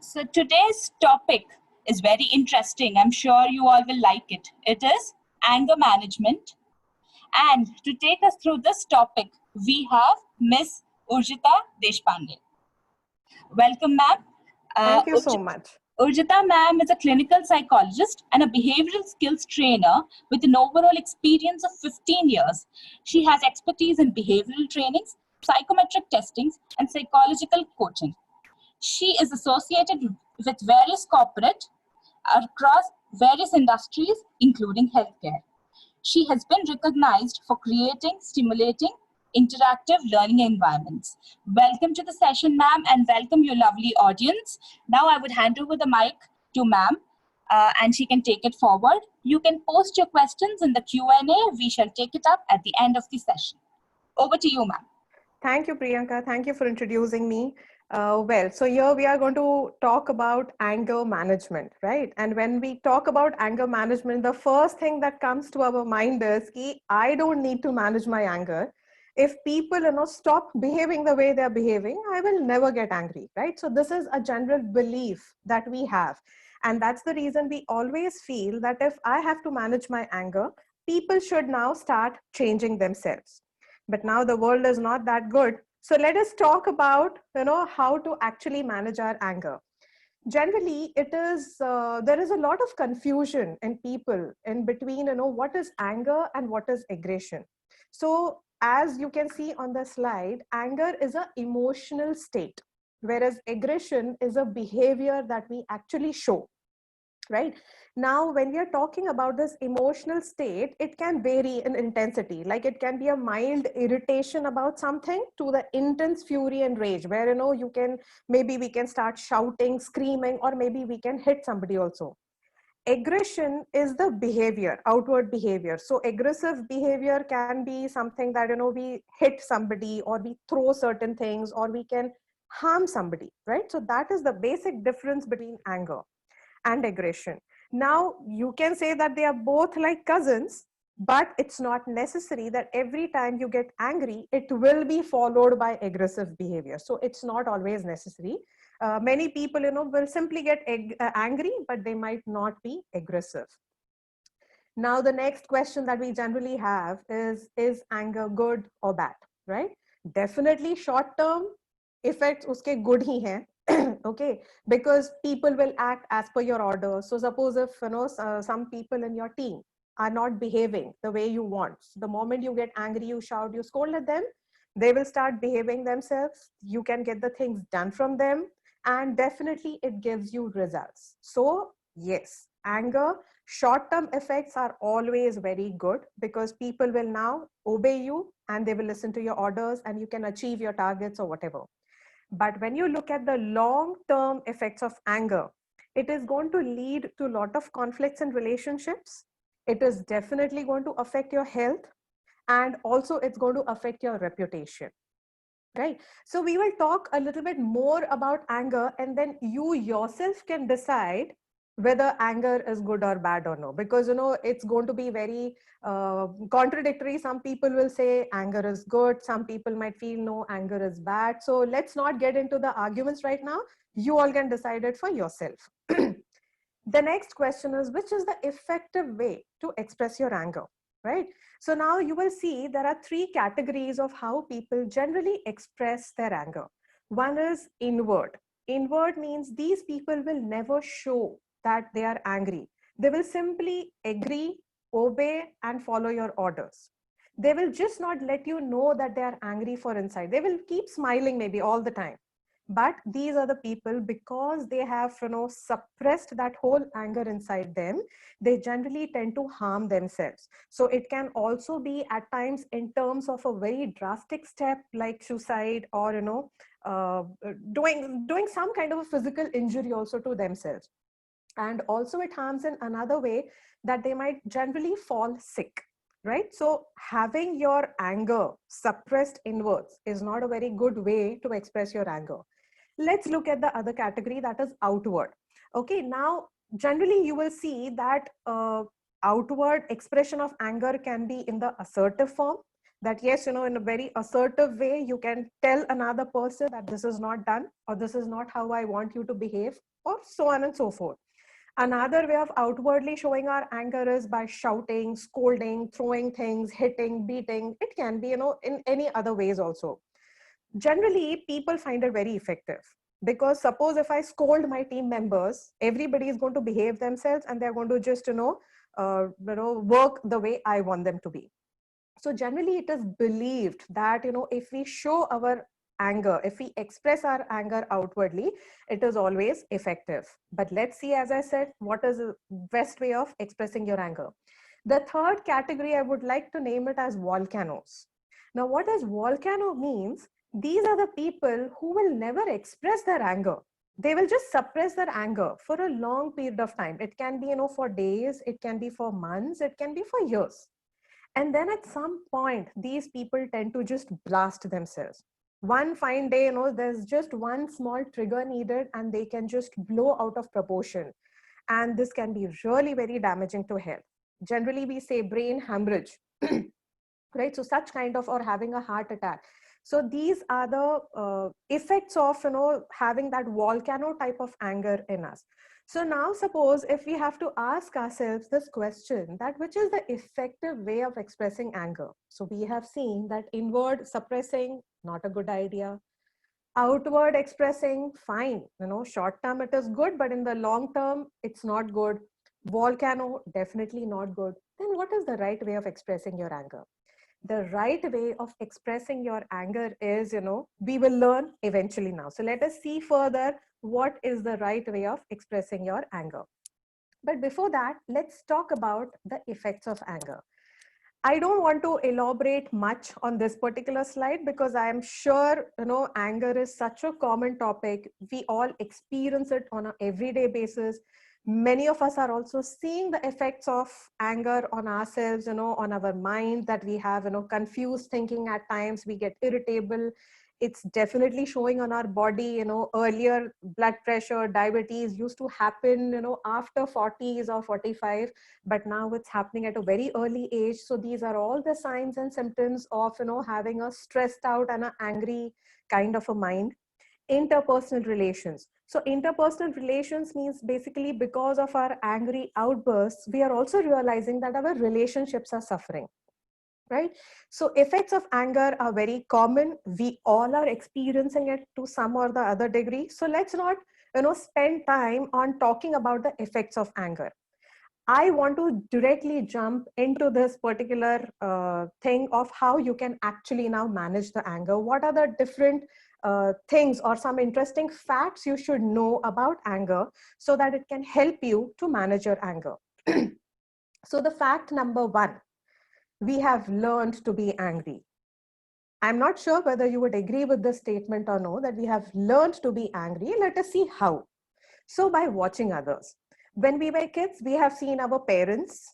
So today's topic is very interesting. I'm sure you all will like it. It is anger management. And to take us through this topic, we have Miss Urjita Deshpande. Welcome, ma'am. Thank you so much. Urjita ma'am is a clinical psychologist and a behavioral skills trainer with an overall experience of 15 years. She has expertise in behavioral trainings, psychometric testings, and psychological coaching. She is associated with various corporate across various industries, including healthcare. She has been recognized for creating, stimulating, interactive learning environments. Welcome to the session, ma'am, and welcome your lovely audience. Now I would hand over the mic to ma'am, and she can take it forward. You can post your questions in the Q&A. We shall take it up at the end of the session. Over to you, ma'am. Thank you, Priyanka. Thank you for introducing me. So here we are going to talk about anger management, right? And when we talk about anger management, the first thing that comes to our mind is that I don't need to manage my anger. If people, stop behaving the way they're behaving, I will never get angry, right? So this is a general belief that we have. And that's the reason we always feel that if I have to manage my anger, people should now start changing themselves. But now the world is not that good. So let us talk about, how to actually manage our anger. Generally, there is a lot of confusion in people in between, what is anger and what is aggression. So as you can see on the slide, anger is an emotional state, whereas aggression is a behavior that we actually show. Right now, when we are talking about this emotional state, it can vary in intensity. Like it can be a mild irritation about something to the intense fury and rage, where maybe we can start shouting, screaming, or maybe we can hit somebody also. Aggression is the behavior, outward behavior. So aggressive behavior can be something that we hit somebody, or we throw certain things, or we can harm somebody, right? So that is the basic difference between anger and aggression. Now, you can say that they are both like cousins, but it's not necessary that every time you get angry, it will be followed by aggressive behavior. So it's not always necessary. Many people, will simply get angry, but they might not be aggressive. Now, the next question that we generally have is anger good or bad, right? Definitely short-term effects uske good hi hain. Okay, because people will act as per your order. So suppose if some people in your team are not behaving the way you want, so the moment you get angry, you shout, you scold at them, they will start behaving themselves. You can get the things done from them, and definitely it gives you results. So yes, anger, short-term effects are always very good, because people will now obey you and they will listen to your orders, and you can achieve your targets or whatever. But when you look at the long-term effects of anger, it is going to lead to a lot of conflicts in relationships. It is definitely going to affect your health, and also it's going to affect your reputation, right? So we will talk a little bit more about anger, and then you yourself can decide whether anger is good or bad or no, because it's going to be very contradictory. Some people will say anger is good, some people might feel no, anger is bad. So let's not get into the arguments right now. You all can decide it for yourself. The next question is, which is the effective way to express your anger, right? So now you will see there are three categories of how people generally express their anger. One is inward. Inward means these people will never show that they are angry. They will simply agree, obey, and follow your orders. They will just not let you know that they are angry for inside. They will keep smiling maybe all the time. But these are the people, because they have suppressed that whole anger inside them, they generally tend to harm themselves. So it can also be at times in terms of a very drastic step like suicide, or doing some kind of a physical injury also to themselves. And also it harms in another way, that they might generally fall sick, right? So having your anger suppressed inwards is not a very good way to express your anger. Let's look at the other category, that is outward. Okay, now generally you will see that outward expression of anger can be in the assertive form. that yes, in a very assertive way, you can tell another person that this is not done, or this is not how I want you to behave, or so on and so forth. Another way of outwardly showing our anger is by shouting, scolding, throwing things, hitting, beating. It can be, in any other ways also. Generally, people find it very effective, because suppose if I scold my team members, everybody is going to behave themselves and they're going to just, work the way I want them to be. So generally it is believed that, if we show our anger, if we express our anger outwardly, it is always effective. But let's see, as I said, what is the best way of expressing your anger. The third category, I would like to name it as volcanoes. Now, what does volcano means? These are the people who will never express their anger. They will just suppress their anger for a long period of time. It can be, for days, it can be for months, it can be for years. And then at some point, these people tend to just blast themselves. One fine day, there's just one small trigger needed and they can just blow out of proportion. And this can be really very damaging to health. Generally, we say brain hemorrhage, right? So such kind of, or having a heart attack. So these are the effects of, having that volcano type of anger in us. So now suppose if we have to ask ourselves this question, that which is the effective way of expressing anger? So we have seen that inward suppressing, not a good idea. Outward expressing, fine. Short term it is good, but in the long term, it's not good. Volcano, definitely not good. Then what is the right way of expressing your anger? The right way of expressing your anger is, we will learn eventually now. So let us see further what is the right way of expressing your anger. But before that, let's talk about the effects of anger. I don't want to elaborate much on this particular slide because I am sure, anger is such a common topic. We all experience it on an everyday basis. Many of us are also seeing the effects of anger on ourselves, on our mind, that we have, confused thinking at times, we get irritable. It's definitely showing on our body. Earlier blood pressure, diabetes used to happen, after 40s or 45, but now it's happening at a very early age. So these are all the signs and symptoms of, having a stressed out and an angry kind of a mind. Interpersonal relations. So interpersonal relations means basically because of our angry outbursts, we are also realizing that our relationships are suffering, right? So effects of anger are very common. We all are experiencing it to some or the other degree. So let's not, spend time on talking about the effects of anger. I want to directly jump into this particular thing of how you can actually now manage the anger. What are the different things or some interesting facts you should know about anger so that it can help you to manage your anger? So the fact number one, we have learned to be angry. I'm not sure whether you would agree with this statement or no, that we have learned to be angry. Let us see how. So by watching others. When we were kids, we have seen our parents,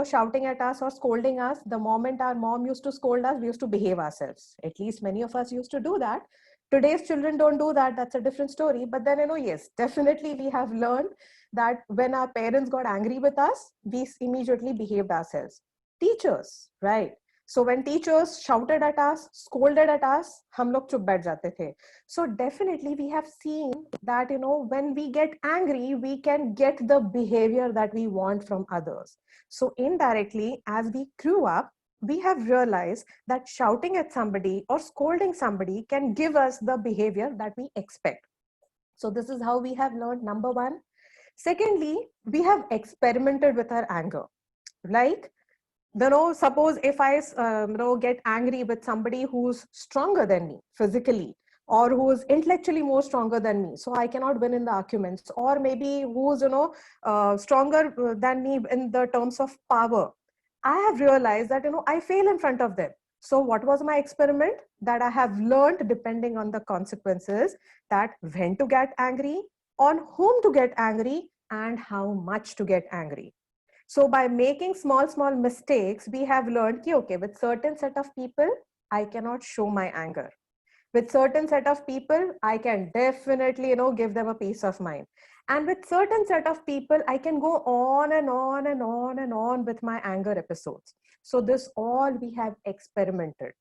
shouting at us or scolding us. The moment our mom used to scold us, we used to behave ourselves. At least many of us used to do that. Today's children don't do that. That's a different story. But then, yes, definitely we have learned that when our parents got angry with us, we immediately behaved ourselves. Teachers, right? So when teachers shouted at us, scolded at us, hum log chup baith jate the. So definitely we have seen that, when we get angry, we can get the behavior that we want from others. So indirectly, as we grew up, we have realized that shouting at somebody or scolding somebody can give us the behavior that we expect. So this is how we have learned, number one. Secondly, we have experimented with our anger. Like, suppose if I get angry with somebody who's stronger than me physically, or who's intellectually more stronger than me, so I cannot win in the arguments, or maybe who's stronger than me in the terms of power, I have realized that I fail in front of them. So what was my experiment? That I have learned, depending on the consequences, that when to get angry, on whom to get angry, and how much to get angry. So by making small mistakes, we have learned, okay, with certain set of people, I cannot show my anger. With certain set of people, I can definitely, give them a peace of mind. And with certain set of people, I can go on and on and on and on with my anger episodes. So this all we have experimented.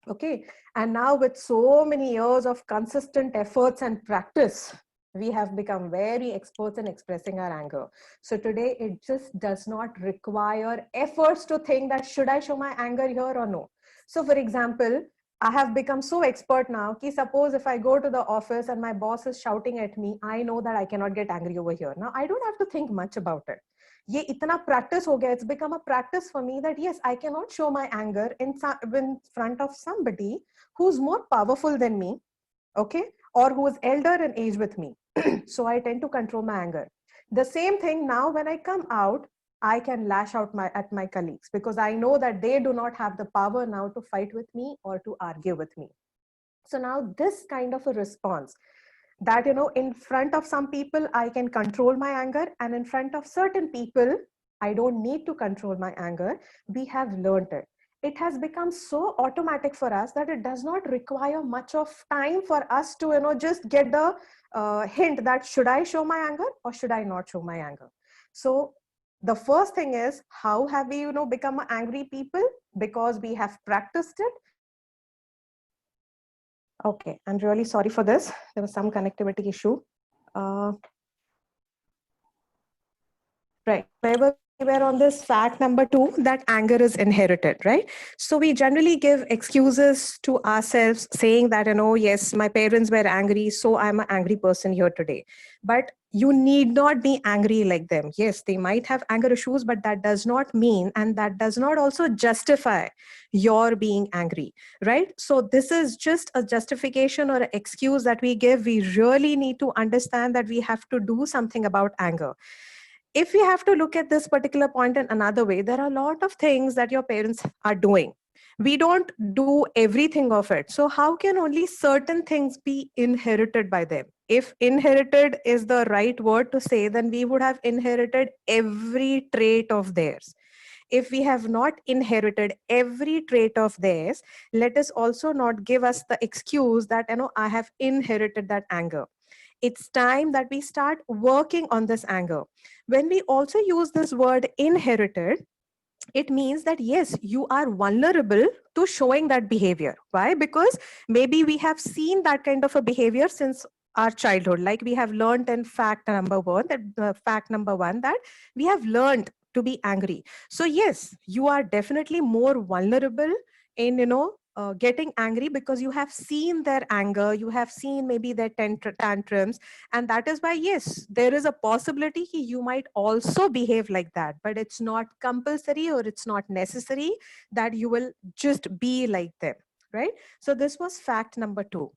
Okay. And now with so many years of consistent efforts and practice, we have become very experts in expressing our anger. So today it just does not require efforts to think that should I show my anger here or no. So for example, I have become so expert now ki suppose if I go to the office and my boss is shouting at me, I know that I cannot get angry over here. Now I don't have to think much about it. ये इतना practice हो गया, it's become a practice for me that yes, I cannot show my anger in front of somebody who's more powerful than me, okay, or who is elder in age with me. So I tend to control my anger. The same thing now when I come out, I can lash out at my colleagues because I know that they do not have the power now to fight with me or to argue with me. So now this kind of a response that, in front of some people, I can control my anger, and in front of certain people, I don't need to control my anger. We have learned it. It has become so automatic for us that it does not require much of time for us to, just get the hint that should I show my anger or should I not show my anger. So the first thing is, how have we, become angry people? Because we have practiced it. Okay, I'm really sorry for this. There was some connectivity issue. Right. Wherever we were on this fact number 2, that anger is inherited, right? So we generally give excuses to ourselves saying that, yes, my parents were angry, so I'm an angry person here today. But you need not be angry like them. Yes, they might have anger issues, but that does not mean, and that does not also justify your being angry, right? So this is just a justification or an excuse that we give. We really need to understand that we have to do something about anger. If we have to look at this particular point in another way, there are a lot of things that your parents are doing. We don't do everything of it. So how can only certain things be inherited by them? If inherited is the right word to say, then we would have inherited every trait of theirs. If we have not inherited every trait of theirs, let us also not give us the excuse that, I have inherited that anger. It's time that we start working on this anger. When we also use this word inherited, it means that yes, you are vulnerable to showing that behavior. Why? Because maybe we have seen that kind of a behavior since our childhood. Like we have learned in fact number one, that we have learned to be angry. So yes, you are definitely more vulnerable in, getting angry because you have seen their anger, you have seen maybe their tantrums, and that is why yes, there is a possibility you might also behave like that, but it's not compulsory or it's not necessary that you will just be like them, right? So this was fact number 2.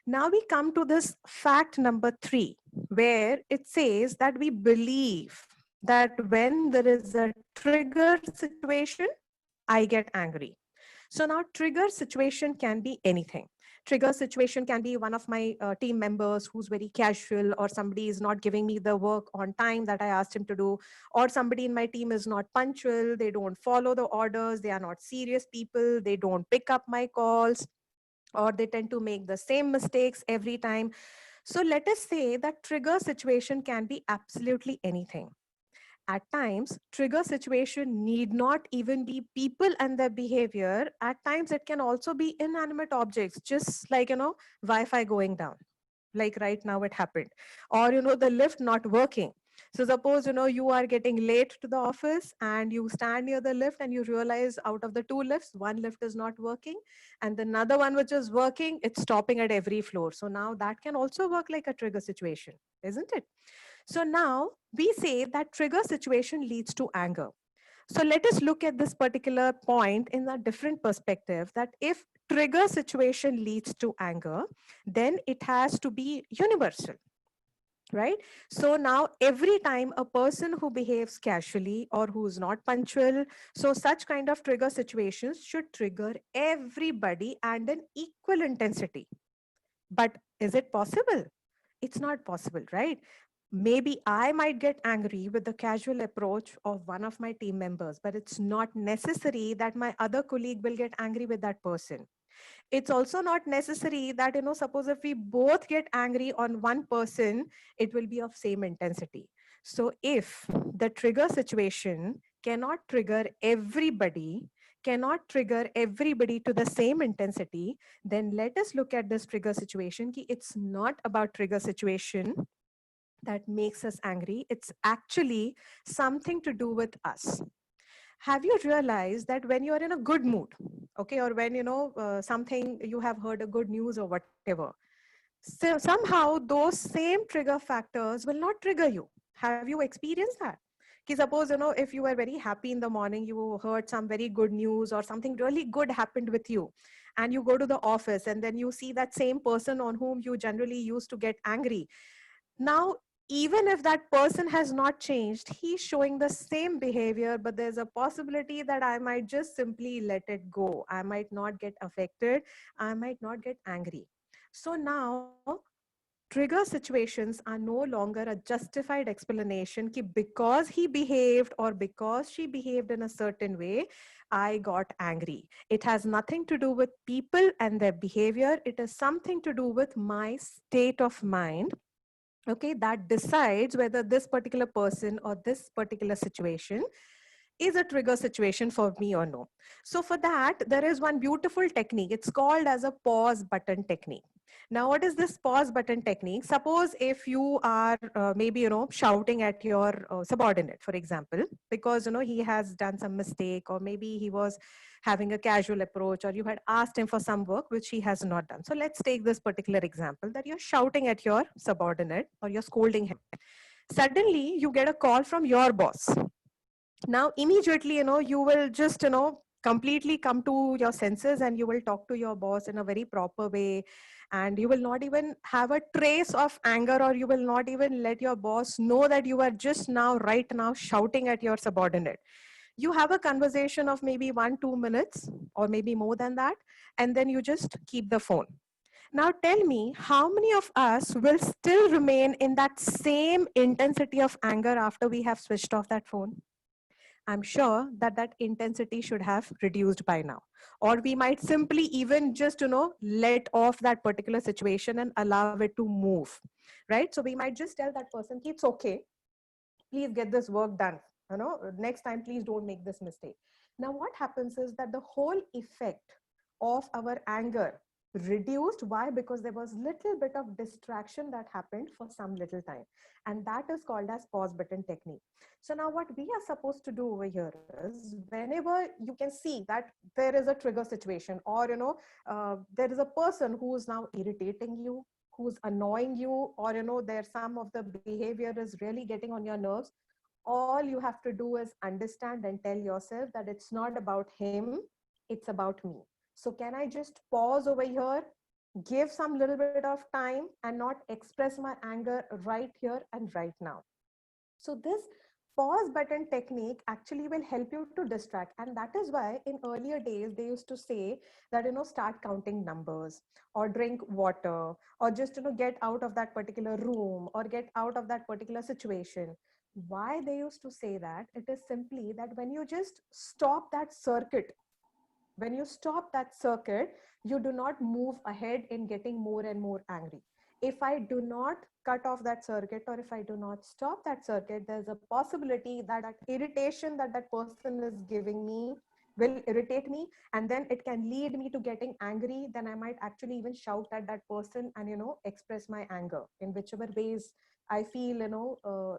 Now we come to this fact number 3, where it says that we believe that when there is a trigger situation, I get angry. So now trigger situation can be anything. Trigger situation can be one of my team members who's very casual, or somebody is not giving me the work on time that I asked him to do, or somebody in my team is not punctual, they don't follow the orders, they are not serious people, they don't pick up my calls, or they tend to make the same mistakes every time. So let us say that trigger situation can be absolutely anything. At times, trigger situation need not even be people and their behavior. At times, it can also be inanimate objects, just like, Wi-Fi going down. Like right now it happened. Or, the lift not working. So suppose, you are getting late to the office and you stand near the lift and you realize out of the 2 lifts, one lift is not working and another one which is working, it's stopping at every floor. So now that can also work like a trigger situation, isn't it? So now we say that trigger situation leads to anger. So let us look at this particular point in a different perspective, that if trigger situation leads to anger, then it has to be universal, right? So now every time a person who behaves casually or who is not punctual, so such kind of trigger situations should trigger everybody and an equal intensity. But is it possible? It's not possible, right? Maybe I might get angry with the casual approach of one of my team members, but it's not necessary that my other colleague will get angry with that person. It's also not necessary that, suppose if we both get angry on one person, it will be of same intensity. So if the trigger situation cannot trigger everybody to the same intensity, then let us look at this trigger situation. It's not about trigger situation that makes us angry. It's actually something to do with us. Have you realized that when you're in a good mood, okay, or when something, you have heard a good news or whatever, so somehow those same trigger factors will not trigger you? Have you experienced that? Suppose, if you were very happy in the morning, you heard some very good news or something really good happened with you, and you go to the office and then you see that same person on whom you generally used to get angry. Now, even if that person has not changed, he's showing the same behavior, but there's a possibility that I might just simply let it go. I might not get affected. I might not get angry. So now, trigger situations are no longer a justified explanation ki because he behaved or because she behaved in a certain way, I got angry. It has nothing to do with people and their behavior. It is something to do with my state of mind, okay, that decides whether this particular person or this particular situation is a trigger situation for me or no. So for that, there is one beautiful technique. It's called as a pause button technique. Now, what is this pause button technique? Suppose if you are maybe, shouting at your subordinate, for example, because, he has done some mistake, or maybe he was having a casual approach, or you had asked him for some work which he has not done. So let's take this particular example that you're shouting at your subordinate or you're scolding him. Suddenly you get a call from your boss. Now immediately, you will just, completely come to your senses, and you will talk to your boss in a very proper way, and you will not even have a trace of anger, or you will not even let your boss know that you are just now right now shouting at your subordinate. You have a conversation of maybe 1-2 minutes or maybe more than that, and then you just keep the phone. Now tell me, how many of us will still remain in that same intensity of anger after we have switched off that phone? I'm sure that that intensity should have reduced by now. Or we might simply even just, let off that particular situation and allow it to move, right? So we might just tell that person, it's okay, please get this work done. Next time, please don't make this mistake. Now, what happens is that the whole effect of our anger reduced. Why? Because there was little bit of distraction that happened for some little time, and that is called as pause button technique. So now what we are supposed to do over here is, whenever you can see that there is a trigger situation, or there is a person who is now irritating you, who's annoying you, or there's some of the behavior is really getting on your nerves, all you have to do is understand and tell yourself that it's not about him, it's about me. So can I just pause over here, give some little bit of time, and not express my anger right here and right now? So this pause button technique actually will help you to distract. And that is why in earlier days, they used to say that, start counting numbers, or drink water, or just, get out of that particular room, or get out of that particular situation. Why they used to say that? It is simply that when you just stop that circuit, you do not move ahead in getting more and more angry. If I do not cut off that circuit, or if I do not stop that circuit, there's a possibility that that irritation that that person is giving me will irritate me, and then it can lead me to getting angry. Then I might actually even shout at that person and, express my anger in whichever ways I feel,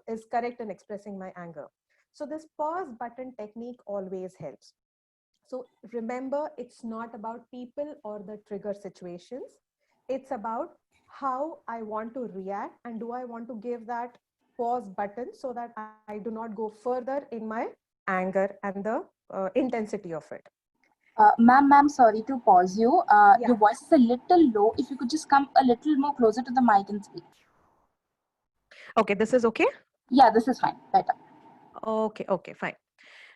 is correct in expressing my anger. So this pause button technique always helps. So remember, it's not about people or the trigger situations. It's about how I want to react, and do I want to give that pause button so that I do not go further in my anger and the intensity of it. Ma'am, sorry to pause you. Yeah. Your voice is a little low. If you could just come a little more closer to the mic and speak. Okay, this is okay? Yeah, this is fine. Better. Okay, fine.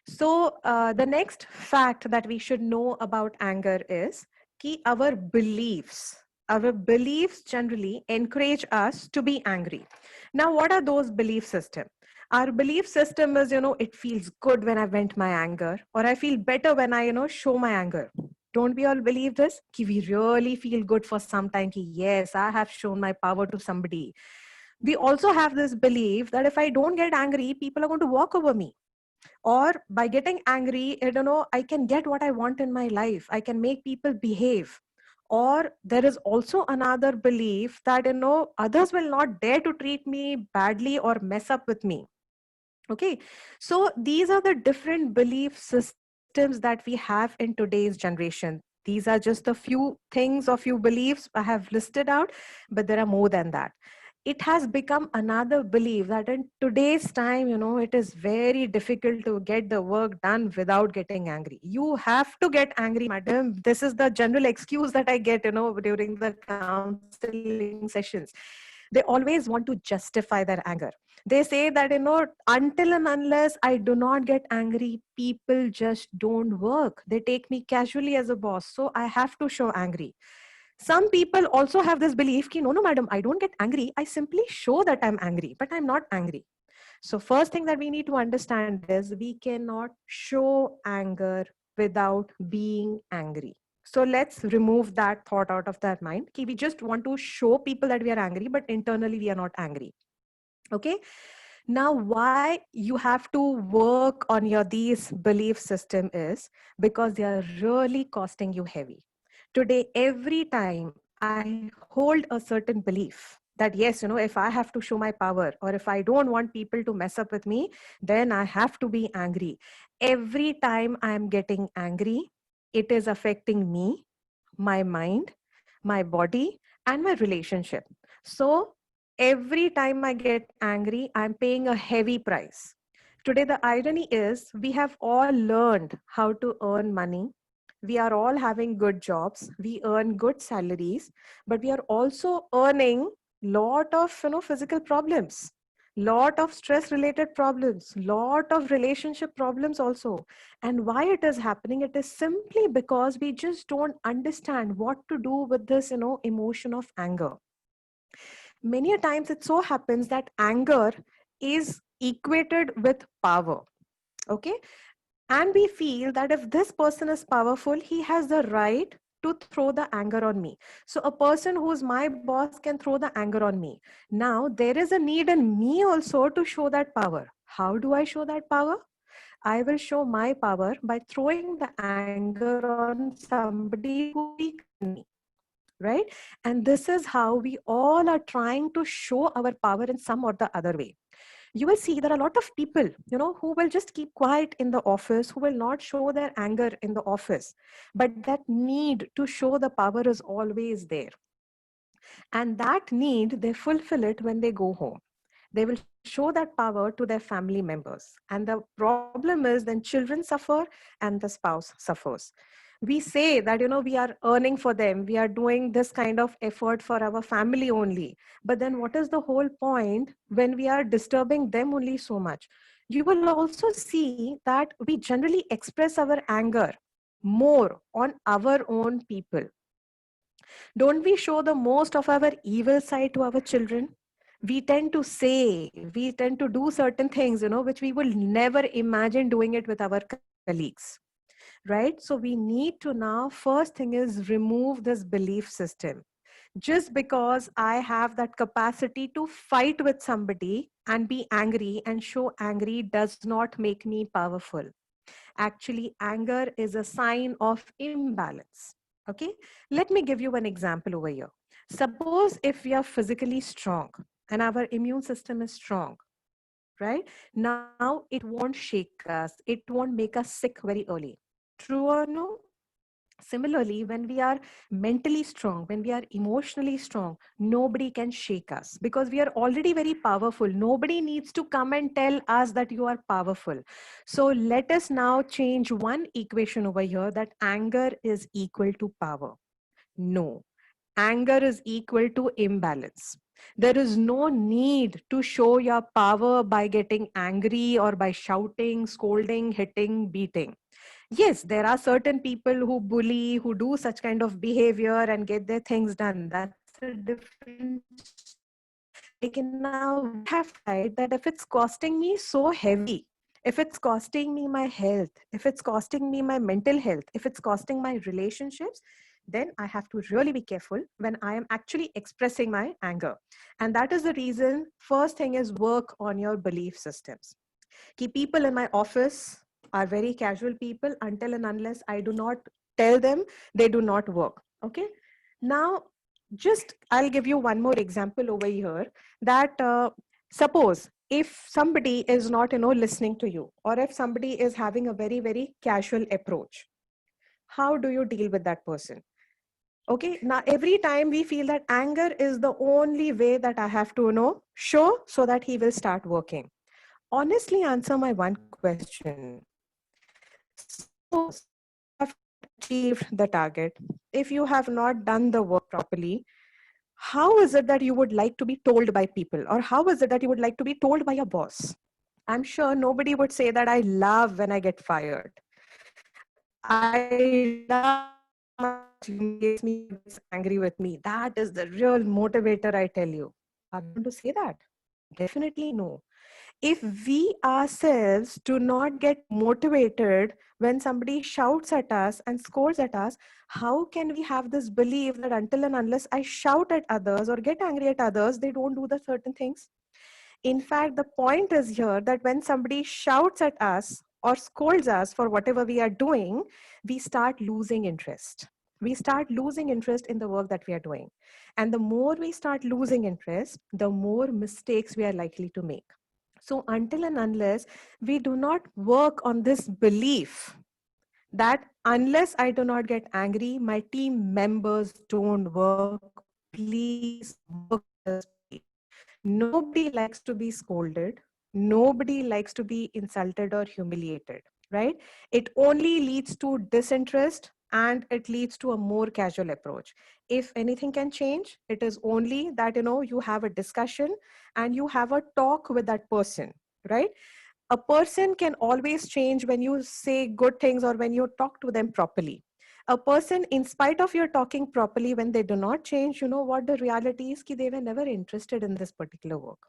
So the next fact that we should know about anger is ki our beliefs generally encourage us to be angry. Now, what are those belief systems? Our belief system is, it feels good when I vent my anger, or I feel better when I, show my anger. Don't we all believe this? Ki we really feel good for some time. Ki yes, I have shown my power to somebody. We also have this belief that if I don't get angry, people are going to walk over me. Or by getting angry, I don't know, I can get what I want in my life. I can make people behave. Or there is also another belief that, others will not dare to treat me badly or mess up with me. Okay, so these are the different belief systems that we have in today's generation. These are just a few things or few beliefs I have listed out, but there are more than that. It has become another belief that in today's time, it is very difficult to get the work done without getting angry. You have to get angry, madam. This is the general excuse that I get, during the counseling sessions. They always want to justify their anger. They say that, until and unless I do not get angry, people just don't work. They take me casually as a boss. So I have to show angry. Some people also have this belief ki, no, madam, I don't get angry. I simply show that I'm angry, but I'm not angry. So first thing that we need to understand is we cannot show anger without being angry. So let's remove that thought out of that mind. Ki we just want to show people that we are angry, but internally we are not angry. Okay. Now, why you have to work on your these belief system is because they are really costing you heavy. Today, every time I hold a certain belief that yes, if I have to show my power or if I don't want people to mess up with me, then I have to be angry. Every time I am getting angry, it is affecting me, my mind, my body, and my relationship. So every time I get angry, I'm paying a heavy price. Today, the irony is we have all learned how to earn money. We are all having good jobs. We earn good salaries, but we are also earning lot of physical problems, lot of stress related problems, lot of relationship problems also. And why it is happening? It is simply because we just don't understand what to do with this emotion of anger. Many a times it so happens that anger is equated with power. Okay, and we feel that if this person is powerful, he has the right to throw the anger on me. So a person who is my boss can throw the anger on me. Now there is a need in me also to show that power. How do I show that power? I will show my power by throwing the anger on somebody who is weaker than me. Right? And this is how we all are trying to show our power in some or the other way. You will see there are a lot of people, who will just keep quiet in the office, who will not show their anger in the office. But that need to show the power is always there. And that need, they fulfill it when they go home. They will show that power to their family members. And the problem is then children suffer and the spouse suffers. We say that, we are earning for them. We are doing this kind of effort for our family only. But then what is the whole point when we are disturbing them only so much? You will also see that we generally express our anger more on our own people. Don't we show the most of our evil side to our children? We tend to say, we tend to do certain things, which we will never imagine doing it with our colleagues. Right? So we need to now, first thing is remove this belief system. Just because I have that capacity to fight with somebody and be angry and show angry does not make me powerful. Actually, anger is a sign of imbalance. Okay, let me give you an example over here. Suppose if we are physically strong and our immune system is strong, right? Now it won't shake us, it won't make us sick very early. True or no? Similarly, when we are mentally strong, when we are emotionally strong, nobody can shake us because we are already very powerful. Nobody needs to come and tell us that you are powerful. So let us now change one equation over here, that anger is equal to power. No, anger is equal to imbalance. There is no need to show your power by getting angry or by shouting, scolding, hitting, beating. Yes, there are certain people who bully, who do such kind of behavior and get their things done. That's a different story. Like now, we have tried that if it's costing me so heavy, If it's costing me my health, if it's costing me my mental health, if it's costing my relationships, then I have to really be careful when I am actually expressing my anger. And that is the reason, first thing is work on your belief systems. Key people in my office are very casual people. Until and unless I do not tell them, they do not work. Okay. Now, just I'll give you one more example over here that suppose if somebody is not, listening to you, or if somebody is having a very, very casual approach, how do you deal with that person? Okay. Now, every time we feel that anger is the only way that I have to, show so that he will start working. Honestly answer my one question. Suppose if you have not achieved the target, if you have not done the work properly, how is it that you would like to be told by people? Or how is it that you would like to be told by your boss? I'm sure nobody would say that I love when I get fired. I love how much you makes me gets angry with me. That is the real motivator, I tell you. Are we going to say that? Definitely no. If we ourselves do not get motivated when somebody shouts at us and scolds at us, how can we have this belief that until and unless I shout at others or get angry at others, they don't do the certain things? In fact, the point is here that when somebody shouts at us or scolds us for whatever we are doing, we start losing interest. We start losing interest in the work that we are doing. And the more we start losing interest, the more mistakes we are likely to make. So until and unless we do not work on this belief that unless I do not get angry, my team members don't work, please work on this belief. Nobody likes to be scolded. Nobody likes to be insulted or humiliated, right? It only leads to disinterest and it leads to a more casual approach. If anything can change, it is only that, you have a discussion and you have a talk with that person, right? A person can always change when you say good things or when you talk to them properly. A person, in spite of your talking properly, when they do not change, you know what the reality is? Ki they were never interested in this particular work.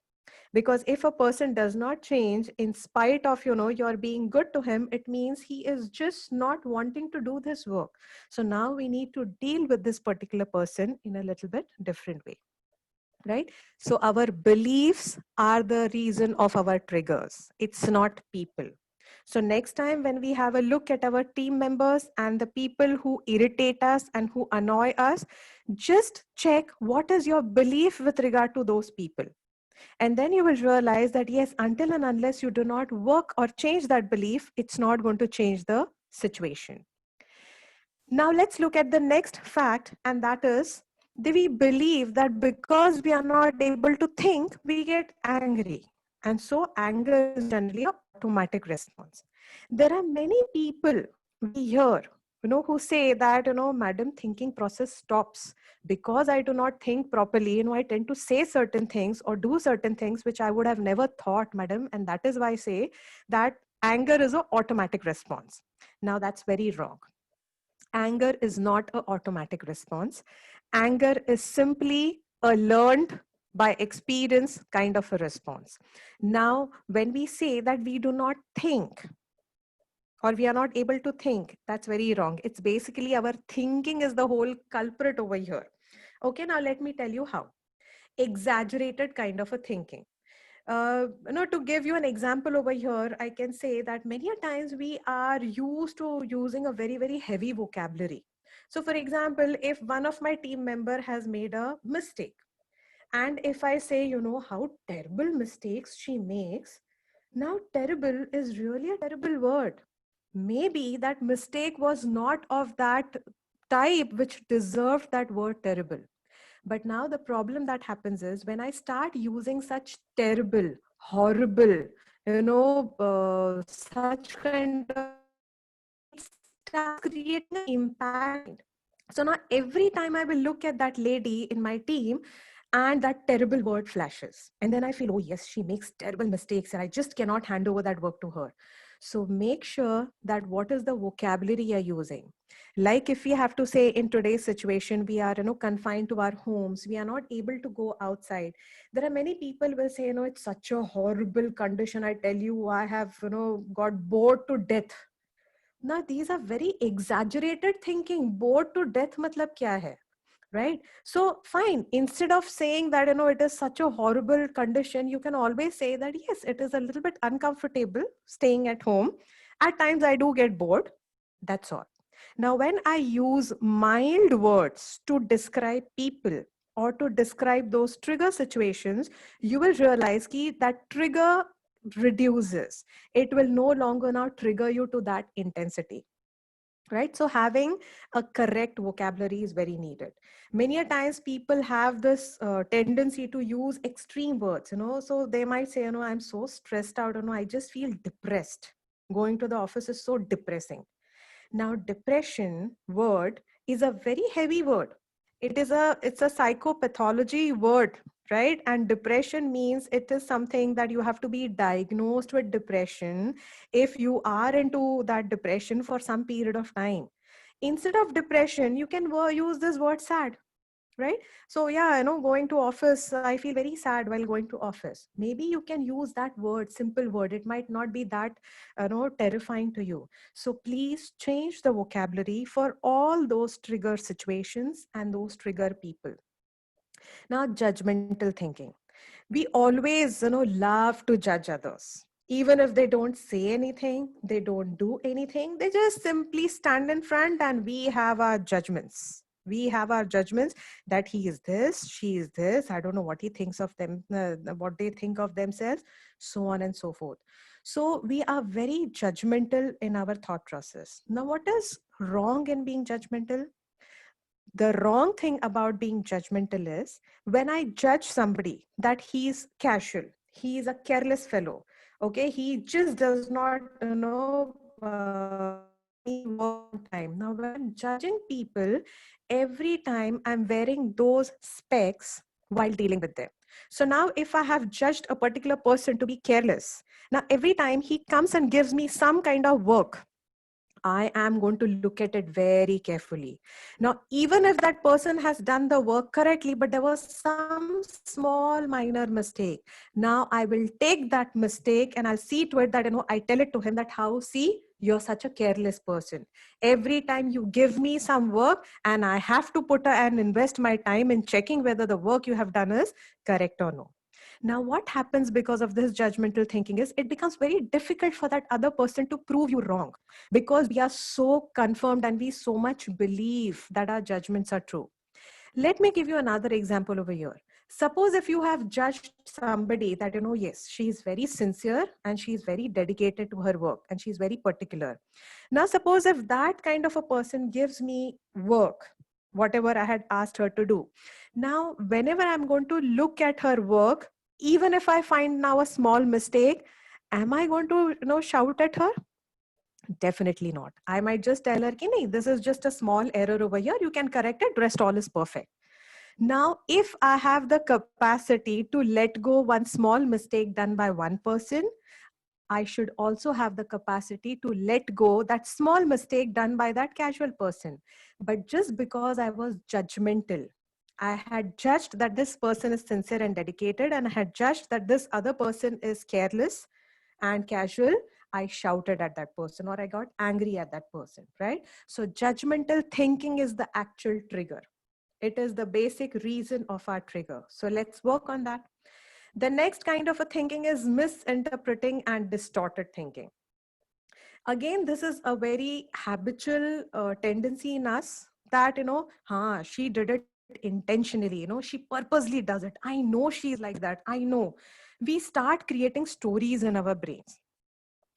Because if a person does not change in spite of, you're being good to him, it means he is just not wanting to do this work. So now we need to deal with this particular person in a little bit different way. Right? So our beliefs are the reason of our triggers. It's not people. So next time when we have a look at our team members and the people who irritate us and who annoy us, just check what is your belief with regard to those people. And then you will realize that yes, until and unless you do not work or change that belief, it's not going to change the situation. Now let's look at the next fact, and that is that we believe that because we are not able to think, we get angry. And so anger is generally an automatic response. There are many people we hear, who say that, madam, thinking process stops. Because I do not think properly, I tend to say certain things or do certain things which I would have never thought, madam. And that is why I say that anger is an automatic response. Now that's very wrong. Anger is not an automatic response. Anger is simply a learned by experience kind of a response. Now, when we say that we do not think or we are not able to think, that's very wrong. It's basically our thinking is the whole culprit over here. Okay, now let me tell you how. Exaggerated kind of a thinking. To give you an example over here, I can say that many a times we are used to using a very, very heavy vocabulary. So for example, if one of my team member has made a mistake, and if I say, how terrible mistakes she makes, now terrible is really a terrible word. Maybe that mistake was not of that type which deserved that word terrible. But now the problem that happens is when I start using such terrible, horrible, such kind of words, it starts creating an impact in my mind. So now every time I will look at that lady in my team and that terrible word flashes. And then I feel, oh yes, she makes terrible mistakes and I just cannot hand over that work to her. So make sure that what is the vocabulary you're using. Like if we have to say in today's situation, we are, confined to our homes, we are not able to go outside. There are many people will say, it's such a horrible condition. I tell you, I have, got bored to death. Now, these are very exaggerated thinking. Bored to death matlab kya hai? Right? So fine, instead of saying that, it is such a horrible condition, you can always say that, yes, it is a little bit uncomfortable staying at home. At times I do get bored. That's all. Now, when I use mild words to describe people or to describe those trigger situations, you will realize that trigger reduces. It will no longer now trigger you to that intensity. Right? So having a correct vocabulary is very needed. Many a times people have this tendency to use extreme words, so they might say, I'm so stressed out, I just feel depressed. Going to the office is so depressing. Now, depression word is a very heavy word. It's a psychopathology word, right? And depression means it is something that you have to be diagnosed with depression if you are into that depression for some period of time. Instead of depression, you can use this word sad. Right? So yeah, going to office, I feel very sad while going to office. Maybe you can use that word, simple word. It might not be that, terrifying to you. So please change the vocabulary for all those trigger situations and those trigger people. Now, judgmental thinking. We always, love to judge others. Even if they don't say anything, they don't do anything, they just simply stand in front and we have our judgments. We have our judgments that he is this, she is this, I don't know what he thinks of them, what they think of themselves, so on and so forth. So we are very judgmental in our thought process. Now, what is wrong in being judgmental? The wrong thing about being judgmental is when I judge somebody that he's casual, he is a careless fellow, okay, he just does not put any work on time. Now, when I'm judging people, every time I'm wearing those specs while dealing with them. So now if I have judged a particular person to be careless, now every time he comes and gives me some kind of work, I am going to look at it very carefully. Now, even if that person has done the work correctly, but there was some small minor mistake, now I will take that mistake and I'll see to it that, I tell it to him that how, see, you're such a careless person. Every time you give me some work and I have to and invest my time in checking whether the work you have done is correct or no. Now, what happens because of this judgmental thinking is it becomes very difficult for that other person to prove you wrong, because we are so confirmed and we so much believe that our judgments are true. Let me give you another example over here. Suppose if you have judged somebody that, yes, she is very sincere and she is very dedicated to her work and she is very particular. Now, suppose if that kind of a person gives me work, whatever I had asked her to do. Now, whenever I'm going to look at her work, even if I find now a small mistake, am I going to, shout at her? Definitely not. I might just tell her, "Nahi, this is just a small error over here. You can correct it. Rest all is perfect." Now, if I have the capacity to let go one small mistake done by one person, I should also have the capacity to let go that small mistake done by that casual person. But just because I was judgmental, I had judged that this person is sincere and dedicated, and I had judged that this other person is careless and casual, I shouted at that person or I got angry at that person, right? So judgmental thinking is the actual trigger. It is the basic reason of our trigger. So let's work on that. The next kind of a thinking is misinterpreting and distorted thinking. Again, this is a very habitual tendency in us that, she did it intentionally, she purposely does it. I know she's like that. I know. We start creating stories in our brains.